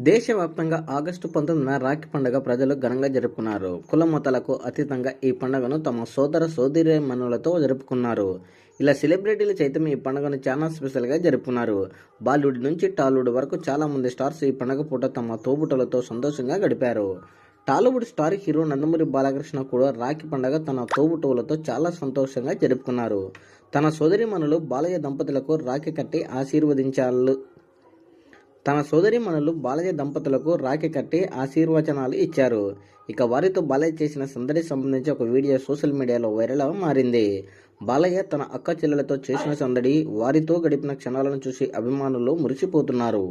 దేశవ్యాప్తంగా ఆగస్టు 19న రాఖీ పండుగ ప్రజలు ఘనంగా జరుపుకున్నారు. కుల మతాలకు అతీతంగా ఈ పండుగను తమ సోదర సోదరీమణులతో జరుపుకున్నారు. ఇలా సెలబ్రిటీలు సైతం ఈ పండుగను చాలా స్పెషల్గా జరుపుకున్నారు. బాలీవుడ్ నుంచి టాలీవుడ్ వరకు చాలా మంది స్టార్స్ ఈ పండుగ పూట తమ తోబుట్టులతో సంతోషంగా గడిపారు. టాలీవుడ్ స్టార్ హీరో నందమూరి బాలకృష్ణ కూడా రాఖీ పండుగ తన తోబుట్టువులతో చాలా సంతోషంగా జరుపుకున్నారు. తన సోదరీమణులు బాలయ్య దంపతులకు రాఖీ కట్టి ఆశీర్వచనాలు ఇచ్చారు. ఇక వారితో బాలయ్య చేసిన సందడికి సంబంధించి ఒక వీడియో సోషల్ మీడియాలో వైరల్గా మారింది. బాలయ్య తన అక్క చెల్లెలతో చేసిన సందడి, వారితో గడిపిన క్షణాలను చూసి అభిమానులు మురిసిపోతున్నారు.